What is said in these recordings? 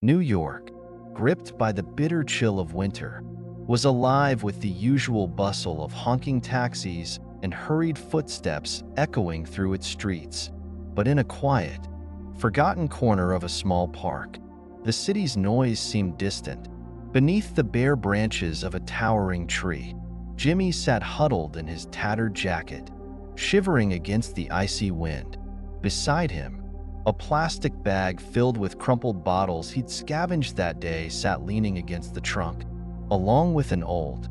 New York, gripped by the bitter chill of winter, was alive with the usual bustle of honking taxis and hurried footsteps echoing through its streets. But in a quiet, forgotten corner of a small park, the city's noise seemed distant. Beneath the bare branches of a towering tree, Jimmy sat huddled in his tattered jacket, shivering against the icy wind. Beside him, a plastic bag filled with crumpled bottles he'd scavenged that day sat leaning against the trunk, along with an old,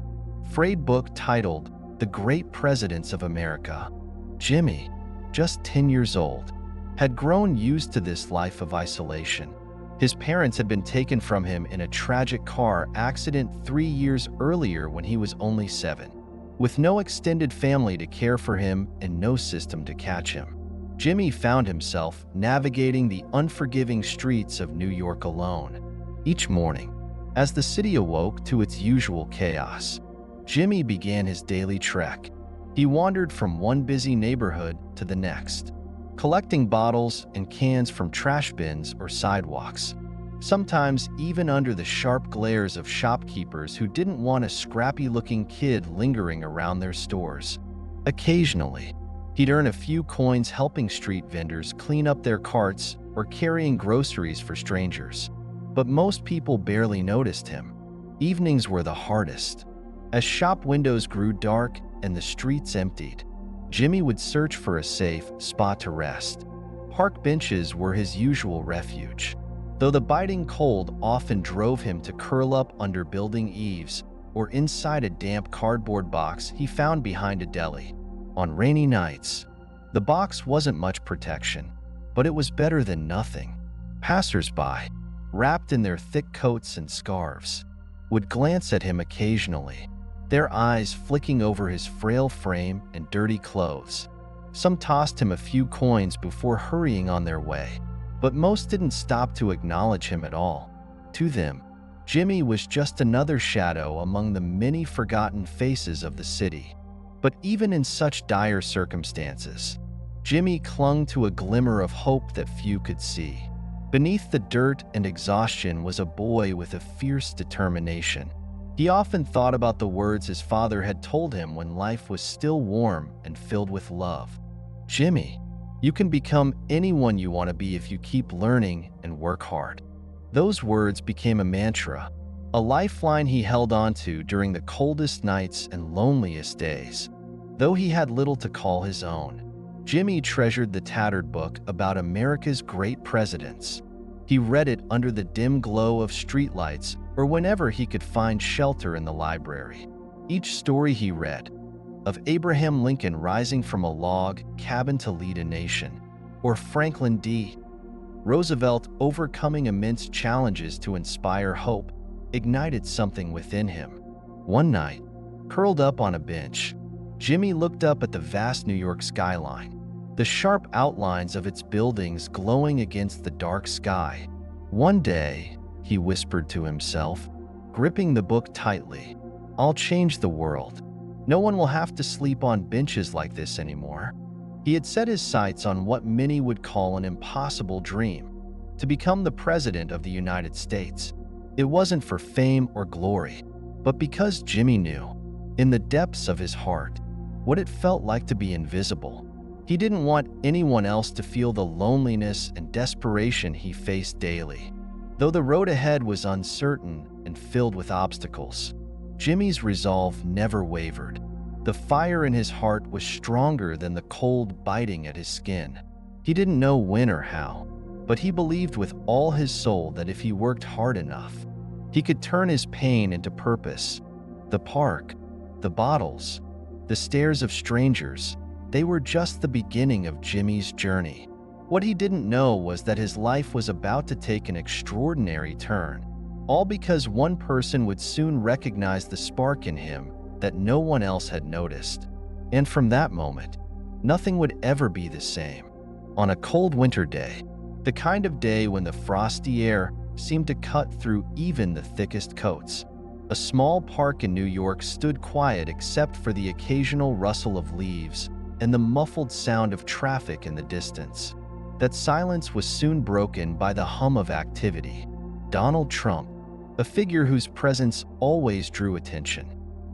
frayed book titled The Great Presidents of America. Jimmy, just 10 years old, had grown used to this life of isolation. His parents had been taken from him in a tragic car accident 3 years earlier when he was only 7. With no extended family to care for him and no system to catch him, Jimmy found himself navigating the unforgiving streets of New York alone. Each morning, as the city awoke to its usual chaos, Jimmy began his daily trek. He wandered from one busy neighborhood to the next, collecting bottles and cans from trash bins or sidewalks, sometimes even under the sharp glares of shopkeepers who didn't want a scrappy-looking kid lingering around their stores. Occasionally, he'd earn a few coins helping street vendors clean up their carts or carrying groceries for strangers. But most people barely noticed him. Evenings were the hardest. As shop windows grew dark and the streets emptied, Jimmy would search for a safe spot to rest. Park benches were his usual refuge, though the biting cold often drove him to curl up under building eaves or inside a damp cardboard box he found behind a deli. On rainy nights, the box wasn't much protection, but it was better than nothing. Passers-by, wrapped in their thick coats and scarves, would glance at him occasionally, their eyes flicking over his frail frame and dirty clothes. Some tossed him a few coins before hurrying on their way, but most didn't stop to acknowledge him at all. To them, Jimmy was just another shadow among the many forgotten faces of the city. But even in such dire circumstances, Jimmy clung to a glimmer of hope that few could see. Beneath the dirt and exhaustion was a boy with a fierce determination. He often thought about the words his father had told him when life was still warm and filled with love. Jimmy, you can become anyone you want to be if you keep learning and work hard. Those words became a mantra, a lifeline he held on to during the coldest nights and loneliest days. Though he had little to call his own, Jimmy treasured the tattered book about America's great presidents. He read it under the dim glow of streetlights or whenever he could find shelter in the library. Each story he read, of Abraham Lincoln rising from a log cabin to lead a nation, or Franklin D. Roosevelt overcoming immense challenges to inspire hope, ignited something within him. One night, curled up on a bench, Jimmy looked up at the vast New York skyline, the sharp outlines of its buildings glowing against the dark sky. One day, he whispered to himself, gripping the book tightly, I'll change the world. No one will have to sleep on benches like this anymore. He had set his sights on what many would call an impossible dream, to become the President of the United States. It wasn't for fame or glory, but because Jimmy knew, in the depths of his heart, what it felt like to be invisible. He didn't want anyone else to feel the loneliness and desperation he faced daily. Though the road ahead was uncertain and filled with obstacles, Jimmy's resolve never wavered. The fire in his heart was stronger than the cold biting at his skin. He didn't know when or how, but he believed with all his soul that if he worked hard enough, he could turn his pain into purpose. The park, the bottles, the stares of strangers, they were just the beginning of Jimmy's journey. What he didn't know was that his life was about to take an extraordinary turn, all because one person would soon recognize the spark in him that no one else had noticed. And from that moment, nothing would ever be the same. On a cold winter day, the kind of day when the frosty air seemed to cut through even the thickest coats, a small park in New York stood quiet except for the occasional rustle of leaves and the muffled sound of traffic in the distance. That silence was soon broken by the hum of activity. Donald Trump, a figure whose presence always drew attention,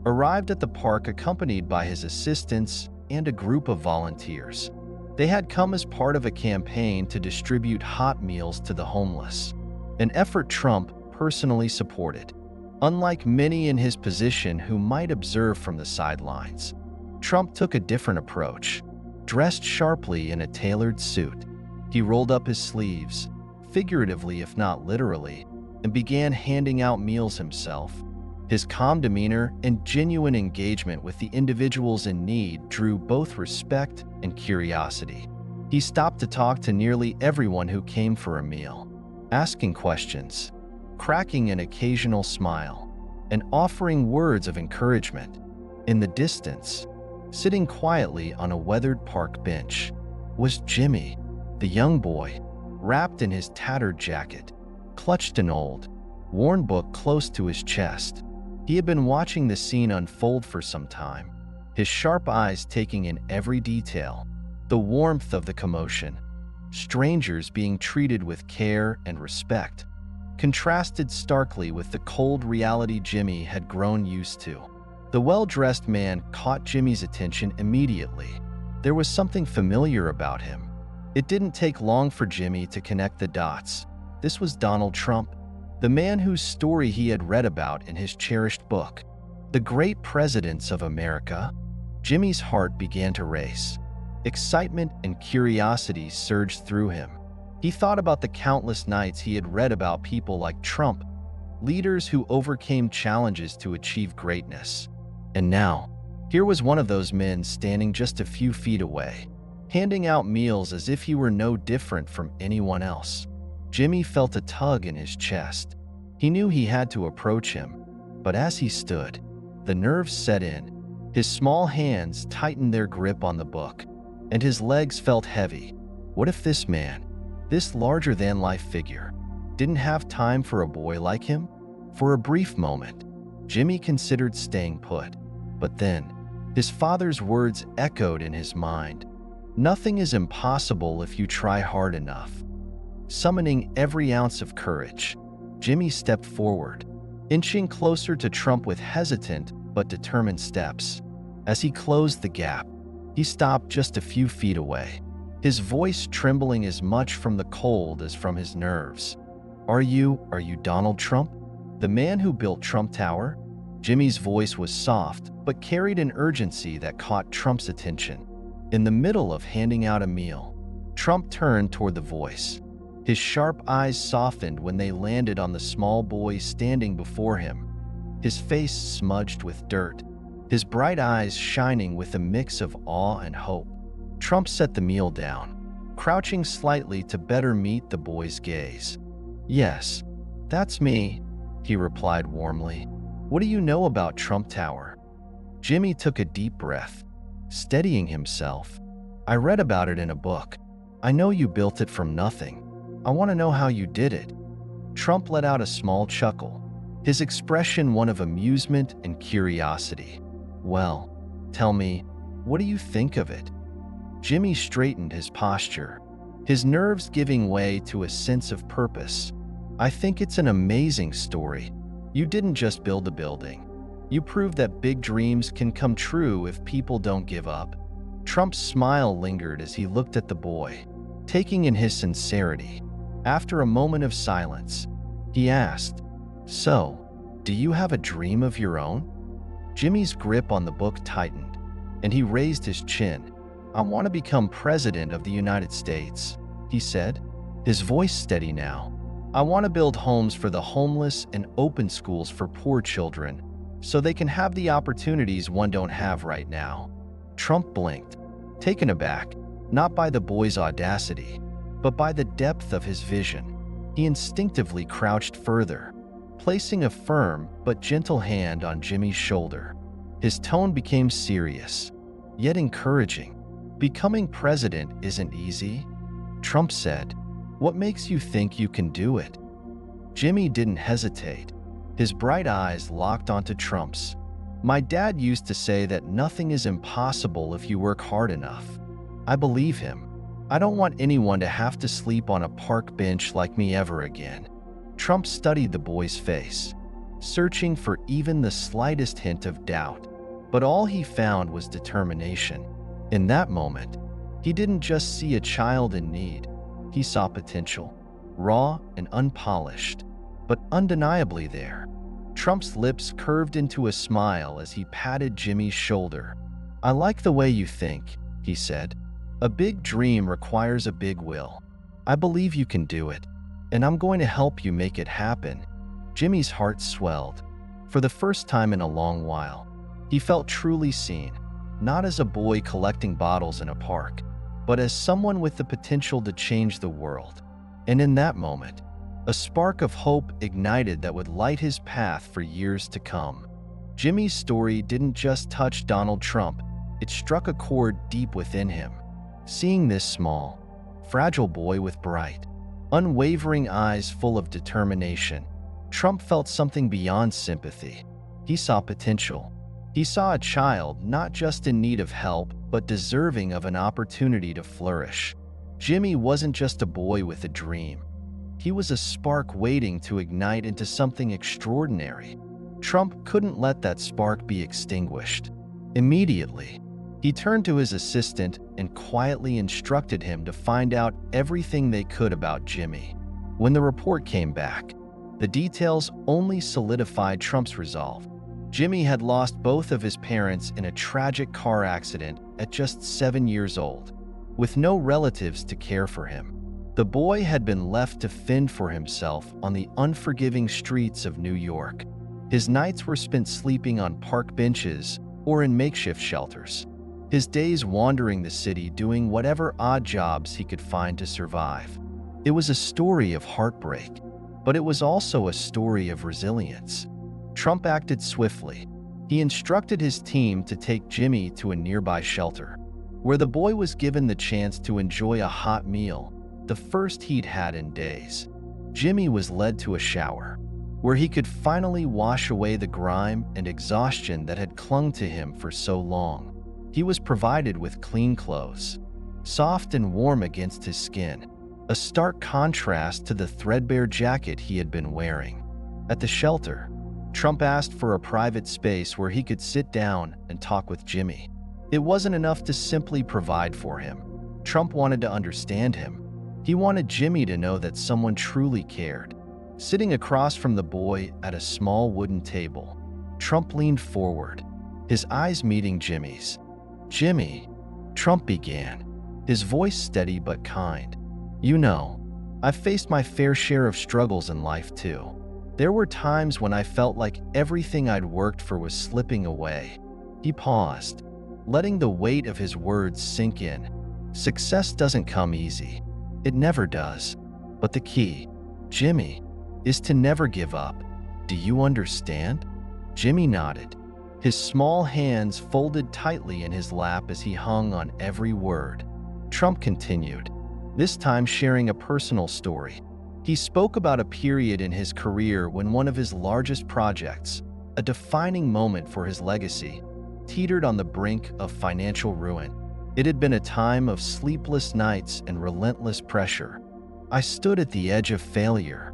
arrived at the park accompanied by his assistants and a group of volunteers. They had come as part of a campaign to distribute hot meals to the homeless, an effort Trump personally supported. Unlike many in his position who might observe from the sidelines, Trump took a different approach. Dressed sharply in a tailored suit, he rolled up his sleeves, figuratively if not literally, and began handing out meals himself. His calm demeanor and genuine engagement with the individuals in need drew both respect and curiosity. He stopped to talk to nearly everyone who came for a meal, asking questions, cracking an occasional smile, and offering words of encouragement. In the distance, sitting quietly on a weathered park bench, was Jimmy, the young boy, wrapped in his tattered jacket, clutched an old, worn book close to his chest. He had been watching the scene unfold for some time, his sharp eyes taking in every detail, the warmth of the commotion, strangers being treated with care and respect, contrasted starkly with the cold reality Jimmy had grown used to. The well-dressed man caught Jimmy's attention immediately. There was something familiar about him. It didn't take long for Jimmy to connect the dots. This was Donald Trump, the man whose story he had read about in his cherished book, The Great Presidents of America. Jimmy's heart began to race. Excitement and curiosity surged through him. He thought about the countless nights he had read about people like Trump, leaders who overcame challenges to achieve greatness. And now, here was one of those men standing just a few feet away, handing out meals as if he were no different from anyone else. Jimmy felt a tug in his chest. He knew he had to approach him, but as he stood, the nerves set in. His small hands tightened their grip on the book, and his legs felt heavy. What if this man, this larger-than-life figure, didn't have time for a boy like him? For a brief moment, Jimmy considered staying put, but then his father's words echoed in his mind. Nothing is impossible if you try hard enough. Summoning every ounce of courage, Jimmy stepped forward, inching closer to Trump with hesitant but determined steps. As he closed the gap, he stopped just a few feet away, his voice trembling as much from the cold as from his nerves. Are you Donald Trump? The man who built Trump Tower?" Jimmy's voice was soft, but carried an urgency that caught Trump's attention. In the middle of handing out a meal, Trump turned toward the voice. His sharp eyes softened when they landed on the small boy standing before him, his face smudged with dirt, his bright eyes shining with a mix of awe and hope. Trump set the meal down, crouching slightly to better meet the boy's gaze. "Yes, that's me," he replied warmly. "What do you know about Trump Tower?" Jimmy took a deep breath, steadying himself. "I read about it in a book. I know you built it from nothing. I want to know how you did it." Trump let out a small chuckle, his expression one of amusement and curiosity. "Well, tell me, what do you think of it?" Jimmy straightened his posture, his nerves giving way to a sense of purpose. "I think it's an amazing story. You didn't just build a building. You proved that big dreams can come true if people don't give up." Trump's smile lingered as he looked at the boy, taking in his sincerity. After a moment of silence, he asked, "So, do you have a dream of your own?" Jimmy's grip on the book tightened, and he raised his chin. "I want to become president of the United States," he said, his voice steady now. "I want to build homes for the homeless and open schools for poor children, so they can have the opportunities one don't have right now." Trump blinked, taken aback, not by the boy's audacity, but by the depth of his vision. He instinctively crouched further, placing a firm but gentle hand on Jimmy's shoulder. His tone became serious, yet encouraging. "Becoming president isn't easy," Trump said. "What makes you think you can do it?" Jimmy didn't hesitate. His bright eyes locked onto Trump's. "My dad used to say that nothing is impossible if you work hard enough." I believe him. I don't want anyone to have to sleep on a park bench like me ever again. Trump studied the boy's face, searching for even the slightest hint of doubt, but all he found was determination. In that moment, he didn't just see a child in need, he saw potential, raw and unpolished, but undeniably there. Trump's lips curved into a smile as he patted Jimmy's shoulder. "I like the way you think," he said. "A big dream requires a big will. I believe you can do it, and I'm going to help you make it happen." Jimmy's heart swelled. For the first time in a long while, he felt truly seen, not as a boy collecting bottles in a park, but as someone with the potential to change the world. And in that moment, a spark of hope ignited that would light his path for years to come. Jimmy's story didn't just touch Donald Trump, it struck a chord deep within him. Seeing this small, fragile boy with bright, unwavering eyes full of determination, Trump felt something beyond sympathy. He saw potential. He saw a child not just in need of help, but deserving of an opportunity to flourish. Jimmy wasn't just a boy with a dream. He was a spark waiting to ignite into something extraordinary. Trump couldn't let that spark be extinguished. Immediately, he turned to his assistant and quietly instructed him to find out everything they could about Jimmy. When the report came back, the details only solidified Trump's resolve. Jimmy had lost both of his parents in a tragic car accident at just 7 years old. With no relatives to care for him, the boy had been left to fend for himself on the unforgiving streets of New York. His nights were spent sleeping on park benches or in makeshift shelters. His days wandering the city doing whatever odd jobs he could find to survive. It was a story of heartbreak, but it was also a story of resilience. Trump acted swiftly. He instructed his team to take Jimmy to a nearby shelter, where the boy was given the chance to enjoy a hot meal, the first he'd had in days. Jimmy was led to a shower, where he could finally wash away the grime and exhaustion that had clung to him for so long. He was provided with clean clothes, soft and warm against his skin, a stark contrast to the threadbare jacket he had been wearing. At the shelter, Trump asked for a private space where he could sit down and talk with Jimmy. It wasn't enough to simply provide for him. Trump wanted to understand him. He wanted Jimmy to know that someone truly cared. Sitting across from the boy at a small wooden table, Trump leaned forward, his eyes meeting Jimmy's. "Jimmy," Trump began, his voice steady but kind. "You know, I've faced my fair share of struggles in life too. There were times when I felt like everything I'd worked for was slipping away." He paused, letting the weight of his words sink in. Success doesn't come easy. It never does. But the key, Jimmy, is to never give up. Do you understand? Jimmy nodded, his small hands folded tightly in his lap as he hung on every word. Trump continued, this time sharing a personal story. He spoke about a period in his career when one of his largest projects, a defining moment for his legacy, teetered on the brink of financial ruin. It had been a time of sleepless nights and relentless pressure. "I stood at the edge of failure,"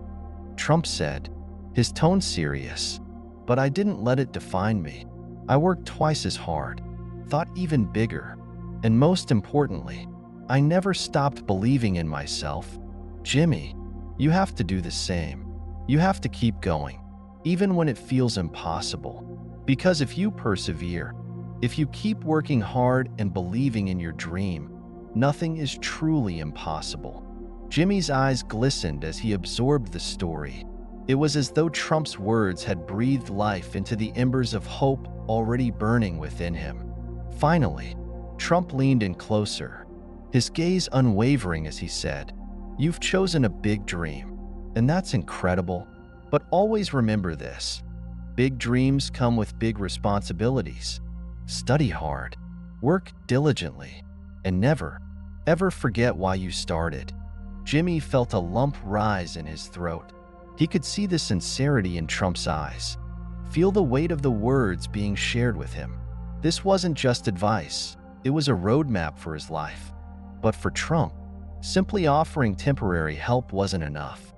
Trump said, his tone serious. "But I didn't let it define me. I worked twice as hard, thought even bigger, and most importantly, I never stopped believing in myself." Jimmy, you have to do the same. You have to keep going, even when it feels impossible. Because if you persevere, if you keep working hard and believing in your dream, nothing is truly impossible. Jimmy's eyes glistened as he absorbed the story. It was as though Trump's words had breathed life into the embers of hope already burning within him. Finally, Trump leaned in closer, his gaze unwavering as he said, "You've chosen a big dream, and that's incredible. But always remember this. Big dreams come with big responsibilities. Study hard, work diligently, and never, ever forget why you started." Jimmy felt a lump rise in his throat. He could see the sincerity in Trump's eyes, feel the weight of the words being shared with him. This wasn't just advice, it was a roadmap for his life. But for Trump, simply offering temporary help wasn't enough.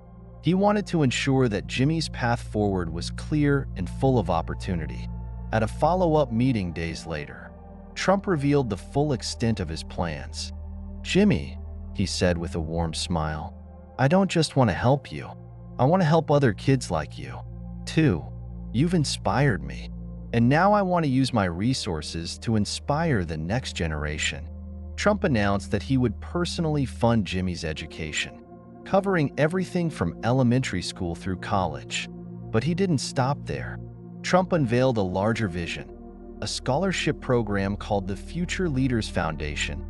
He wanted to ensure that Jimmy's path forward was clear and full of opportunity. At a follow-up meeting days later, Trump revealed the full extent of his plans. "Jimmy," he said with a warm smile, "I don't just want to help you. I want to help other kids like you, too. You've inspired me, and now I want to use my resources to inspire the next generation." Trump announced that he would personally fund Jimmy's education, covering everything from elementary school through college. But he didn't stop there. Trump unveiled a larger vision, a scholarship program called the Future Leaders Foundation,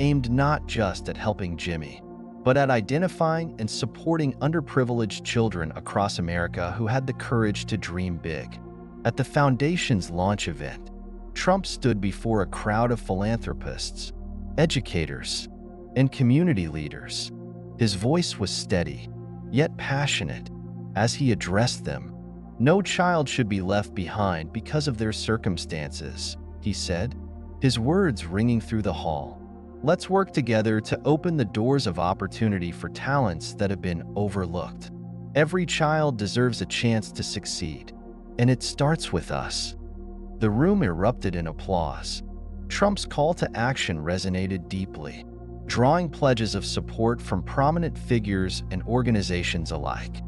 aimed not just at helping Jimmy, but at identifying and supporting underprivileged children across America who had the courage to dream big. At the foundation's launch event, Trump stood before a crowd of philanthropists, educators, and community leaders. His voice was steady, yet passionate, as he addressed them. "No child should be left behind because of their circumstances," he said, his words ringing through the hall. "Let's work together to open the doors of opportunity for talents that have been overlooked. Every child deserves a chance to succeed, and it starts with us." The room erupted in applause. Trump's call to action resonated deeply, drawing pledges of support from prominent figures and organizations alike.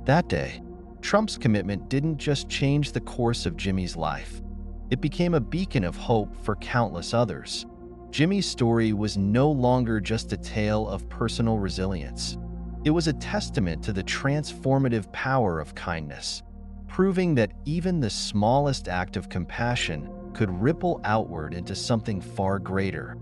That day, Trump's commitment didn't just change the course of Jimmy's life. It became a beacon of hope for countless others. Jimmy's story was no longer just a tale of personal resilience. It was a testament to the transformative power of kindness, proving that even the smallest act of compassion could ripple outward into something far greater.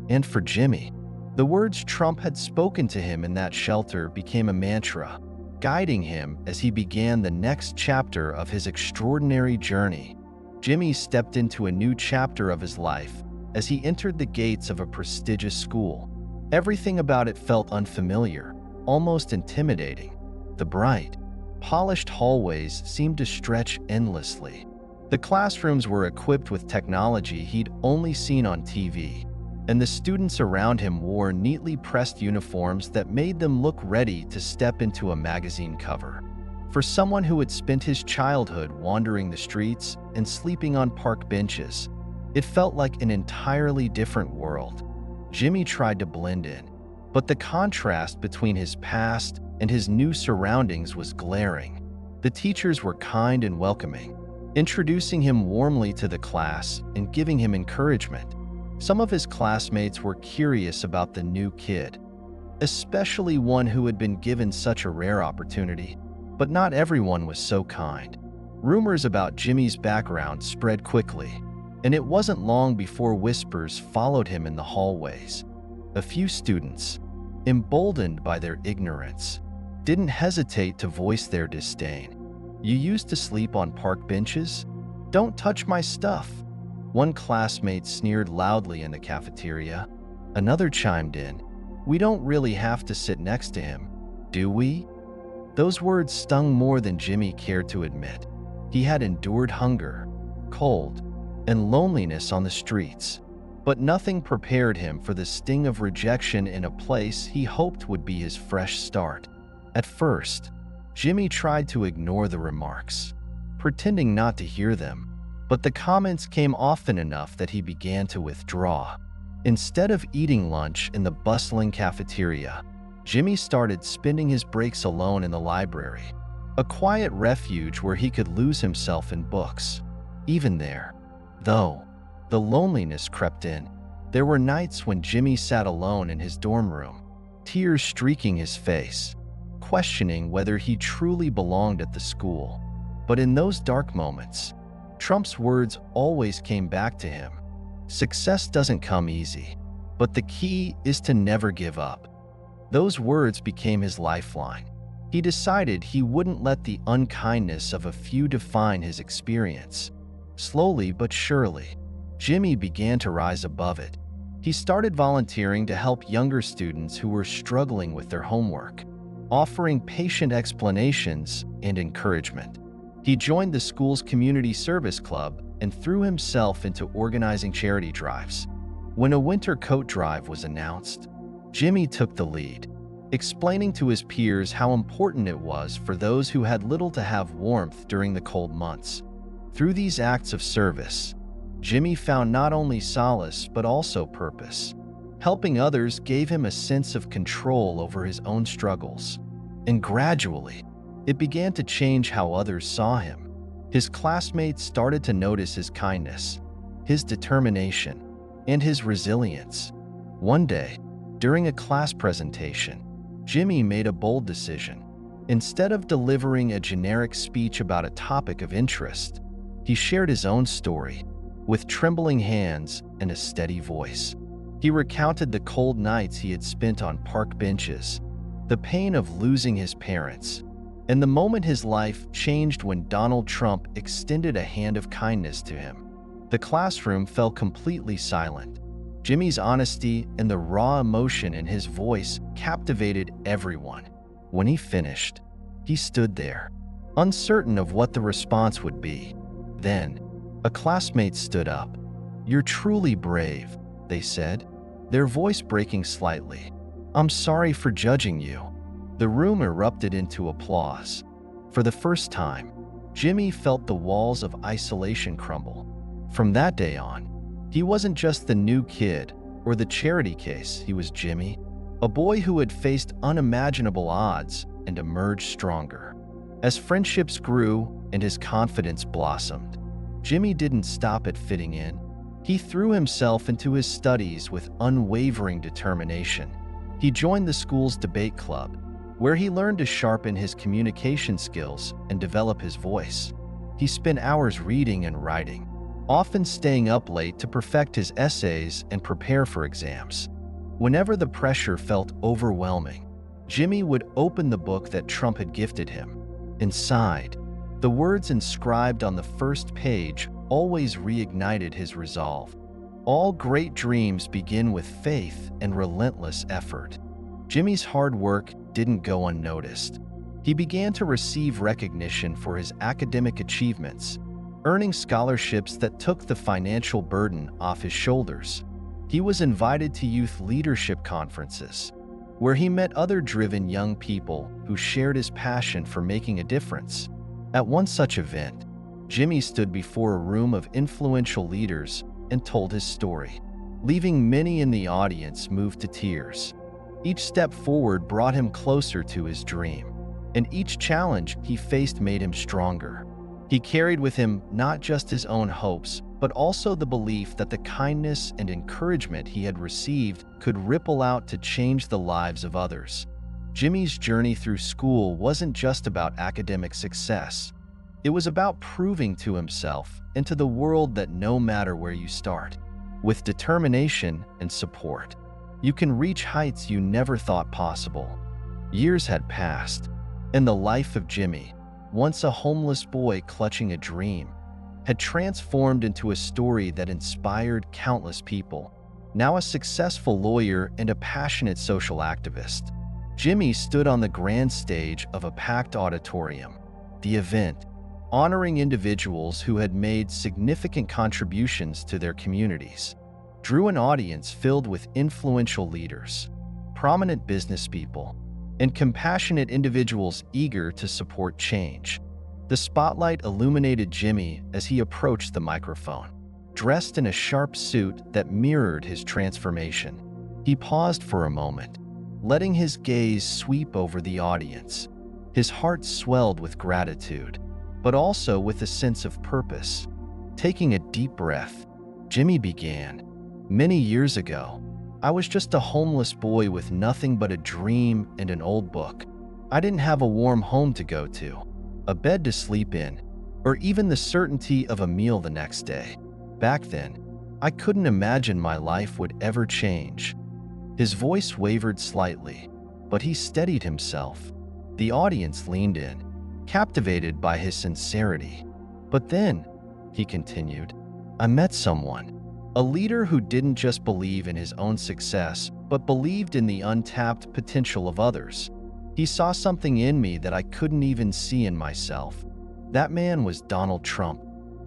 And for Jimmy, the words Trump had spoken to him in that shelter became a mantra, guiding him as he began the next chapter of his extraordinary journey. Jimmy stepped into a new chapter of his life as he entered the gates of a prestigious school. Everything about it felt unfamiliar, almost intimidating. The bright, polished hallways seemed to stretch endlessly. The classrooms were equipped with technology he'd only seen on TV, and the students around him wore neatly pressed uniforms that made them look ready to step into a magazine cover. For someone who had spent his childhood wandering the streets and sleeping on park benches, it felt like an entirely different world. Jimmy tried to blend in, but the contrast between his past and his new surroundings was glaring. The teachers were kind and welcoming, introducing him warmly to the class and giving him encouragement. Some of his classmates were curious about the new kid, especially one who had been given such a rare opportunity, but not everyone was so kind. Rumors about Jimmy's background spread quickly, and it wasn't long before whispers followed him in the hallways. A few students, emboldened by their ignorance, didn't hesitate to voice their disdain. "You used to sleep on park benches? Don't touch my stuff." One classmate sneered loudly in the cafeteria. Another chimed in, "We don't really have to sit next to him, do we?" Those words stung more than Jimmy cared to admit. He had endured hunger, cold, and loneliness on the streets, but nothing prepared him for the sting of rejection in a place he hoped would be his fresh start. At first, Jimmy tried to ignore the remarks, pretending not to hear them, but the comments came often enough that he began to withdraw. Instead of eating lunch in the bustling cafeteria, Jimmy started spending his breaks alone in the library, a quiet refuge where he could lose himself in books. Even there, though, the loneliness crept in. There were nights when Jimmy sat alone in his dorm room, tears streaking his face, questioning whether he truly belonged at the school. But in those dark moments, Trump's words always came back to him. "Success doesn't come easy, but the key is to never give up." Those words became his lifeline. He decided he wouldn't let the unkindness of a few define his experience. Slowly but surely, Jimmy began to rise above it. He started volunteering to help younger students who were struggling with their homework, offering patient explanations and encouragement. He joined the school's community service club and threw himself into organizing charity drives. When a winter coat drive was announced, Jimmy took the lead. explaining to his peers how important it was for those who had little to have warmth during the cold months. Through these acts of service, Jimmy found not only solace but also purpose. Helping others gave him a sense of control over his own struggles. And gradually, it began to change how others saw him. His classmates started to notice his kindness, his determination, and his resilience. One day, during a class presentation, Jimmy made a bold decision. Instead of delivering a generic speech about a topic of interest, he shared his own story, with trembling hands and a steady voice. He recounted the cold nights he had spent on park benches, the pain of losing his parents, and the moment his life changed when Donald Trump extended a hand of kindness to him. The classroom fell completely silent. Jimmy's honesty and the raw emotion in his voice captivated everyone. When he finished, he stood there, uncertain of what the response would be. Then, a classmate stood up. "You're truly brave," they said, their voice breaking slightly. "I'm sorry for judging you." The room erupted into applause. For the first time, Jimmy felt the walls of isolation crumble. From that day on, he wasn't just the new kid or the charity case, he was Jimmy, a boy who had faced unimaginable odds and emerged stronger. As friendships grew and his confidence blossomed, Jimmy didn't stop at fitting in. He threw himself into his studies with unwavering determination. He joined the school's debate club, where he learned to sharpen his communication skills and develop his voice. He spent hours reading and writing, often staying up late to perfect his essays and prepare for exams. Whenever the pressure felt overwhelming, Jimmy would open the book that Trump had gifted him. Inside, the words inscribed on the first page always reignited his resolve. All great dreams begin with faith and relentless effort. Jimmy's hard work didn't go unnoticed. He began to receive recognition for his academic achievements, earning scholarships that took the financial burden off his shoulders. He was invited to youth leadership conferences, where he met other driven young people who shared his passion for making a difference. At one such event, Jimmy stood before a room of influential leaders and told his story, leaving many in the audience moved to tears. Each step forward brought him closer to his dream, and each challenge he faced made him stronger. He carried with him not just his own hopes, but also the belief that the kindness and encouragement he had received could ripple out to change the lives of others. Jimmy's journey through school wasn't just about academic success. It was about proving to himself and to the world that no matter where you start, with determination and support, you can reach heights you never thought possible. Years had passed, and the life of Jimmy, once a homeless boy clutching a dream, had transformed into a story that inspired countless people. Now a successful lawyer and a passionate social activist, Jimmy stood on the grand stage of a packed auditorium. The event, honoring individuals who had made significant contributions to their communities, drew an audience filled with influential leaders, prominent businesspeople, and compassionate individuals eager to support change. The spotlight illuminated Jimmy as he approached the microphone, dressed in a sharp suit that mirrored his transformation. He paused for a moment, letting his gaze sweep over the audience. His heart swelled with gratitude, but also with a sense of purpose. Taking a deep breath, Jimmy began. "Many years ago, I was just a homeless boy with nothing but a dream and an old book. I didn't have a warm home to go to, a bed to sleep in, or even the certainty of a meal the next day. Back then, I couldn't imagine my life would ever change." His voice wavered slightly, but he steadied himself. The audience leaned in, captivated by his sincerity. "But then," he continued, "I met someone. A leader who didn't just believe in his own success, but believed in the untapped potential of others. He saw something in me that I couldn't even see in myself. That man was Donald Trump."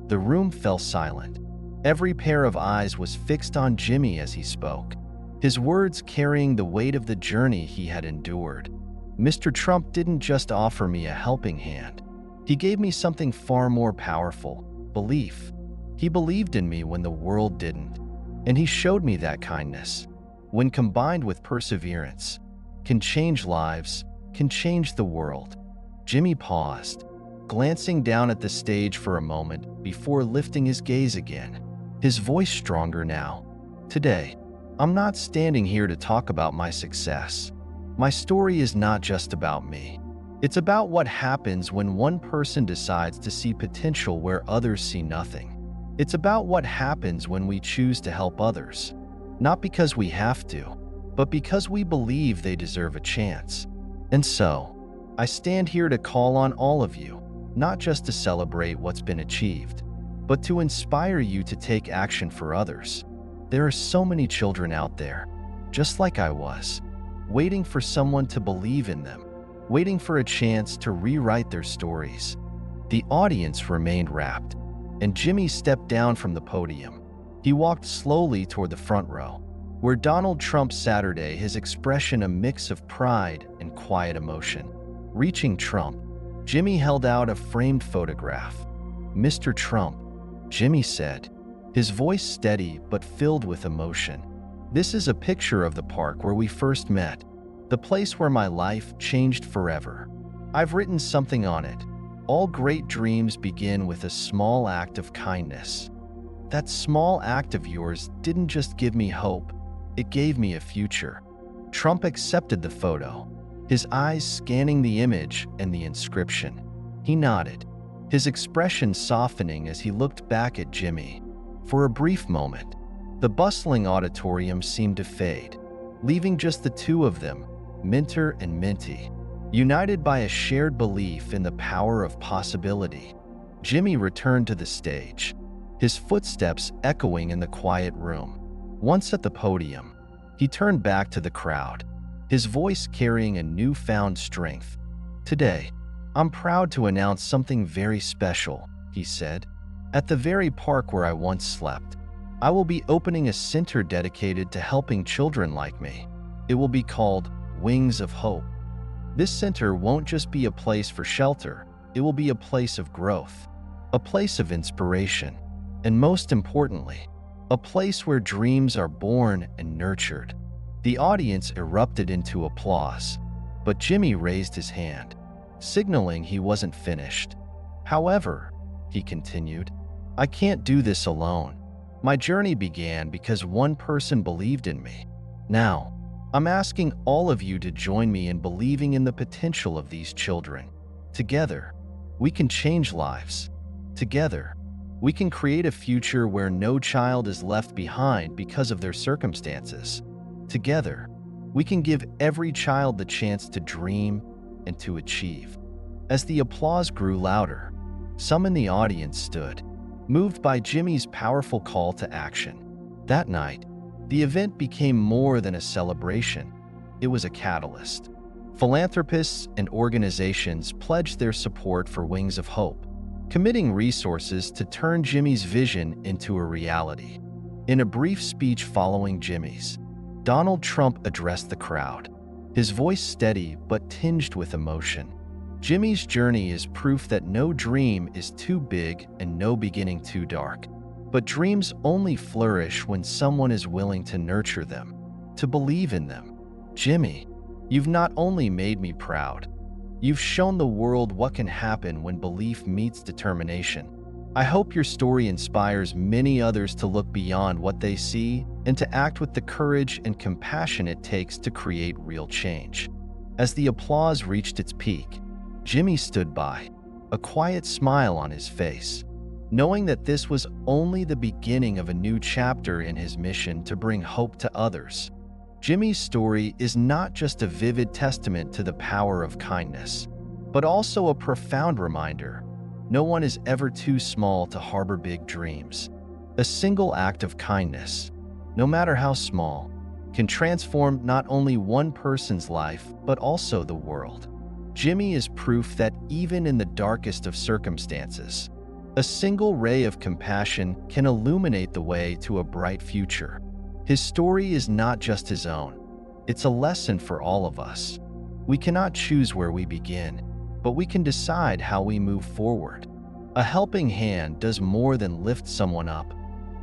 The room fell silent. Every pair of eyes was fixed on Jimmy as he spoke. his words carrying the weight of the journey he had endured. Mr. Trump didn't just offer me a helping hand. He gave me something far more powerful: belief. He believed in me when the world didn't, and he showed me that kindness, when combined with perseverance, can change lives, can change the world. Jimmy paused, glancing down at the stage for a moment before lifting his gaze again, his voice stronger now. Today, I'm not standing here to talk about my success. My story is not just about me. It's about what happens when one person decides to see potential where others see nothing. It's about what happens when we choose to help others, not because we have to, but because we believe they deserve a chance. And so, I stand here to call on all of you, not just to celebrate what's been achieved, but to inspire you to take action for others. There are so many children out there, just like I was, waiting for someone to believe in them, waiting for a chance to rewrite their stories. The audience remained rapt, and Jimmy stepped down from the podium. He walked slowly toward the front row, where Donald Trump sat, his expression a mix of pride and quiet emotion. Reaching Trump, Jimmy held out a framed photograph. "Mr. Trump," Jimmy said, his voice steady but filled with emotion. "This is a picture of the park where we first met, the place where my life changed forever. I've written something on it. All great dreams begin with a small act of kindness." That small act of yours didn't just give me hope, it gave me a future. Trump accepted the photo, his eyes scanning the image and the inscription. He nodded, his expression softening as he looked back at Jimmy. For a brief moment, the bustling auditorium seemed to fade, leaving just the two of them, Minter and Minty, united by a shared belief in the power of possibility. Jimmy returned to the stage, his footsteps echoing in the quiet room. Once at the podium, he turned back to the crowd, his voice carrying a newfound strength. "Today, I'm proud to announce something very special," he said. "At the very park where I once slept, I will be opening a center dedicated to helping children like me. It will be called Wings of Hope. This center won't just be a place for shelter, it will be a place of growth, a place of inspiration, and most importantly, a place where dreams are born and nurtured." The audience erupted into applause, but Jimmy raised his hand, signaling he wasn't finished. "However," he continued, "I can't do this alone. My journey began because one person believed in me. Now, I'm asking all of you to join me in believing in the potential of these children. Together, we can change lives. Together, we can create a future where no child is left behind because of their circumstances. Together, we can give every child the chance to dream and to achieve." As the applause grew louder, some in the audience stood, moved by Jimmy's powerful call to action. That night, the event became more than a celebration. It was a catalyst. Philanthropists and organizations pledged their support for Wings of Hope, committing resources to turn Jimmy's vision into a reality. In a brief speech following Jimmy's, Donald Trump addressed the crowd, his voice steady but tinged with emotion. "Jimmy's journey is proof that no dream is too big and no beginning too dark. But dreams only flourish when someone is willing to nurture them, to believe in them. Jimmy, you've not only made me proud, you've shown the world what can happen when belief meets determination. I hope your story inspires many others to look beyond what they see and to act with the courage and compassion it takes to create real change." As the applause reached its peak, Jimmy stood by, a quiet smile on his face, knowing that this was only the beginning of a new chapter in his mission to bring hope to others. Jimmy's story is not just a vivid testament to the power of kindness, but also a profound reminder: no one is ever too small to harbor big dreams. A single act of kindness, no matter how small, can transform not only one person's life, but also the world. Jimmy is proof that even in the darkest of circumstances, a single ray of compassion can illuminate the way to a bright future. His story is not just his own, it's a lesson for all of us. We cannot choose where we begin, but we can decide how we move forward. A helping hand does more than lift someone up.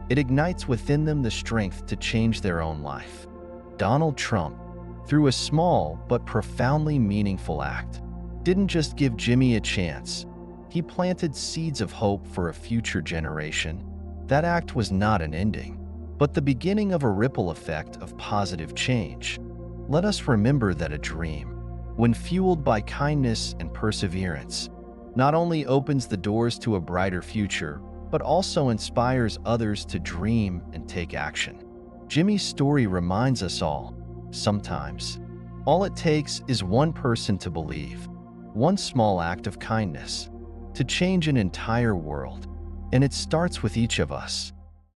It ignites within them the strength to change their own life. Donald Trump, through a small but profoundly meaningful act, didn't just give Jimmy a chance. He planted seeds of hope for a future generation. That act was not an ending, but the beginning of a ripple effect of positive change. Let us remember that a dream, when fueled by kindness and perseverance, not only opens the doors to a brighter future, but also inspires others to dream and take action. Jimmy's story reminds us all, sometimes, all it takes is one person to believe, one small act of kindness, to change an entire world. And it starts with each of us.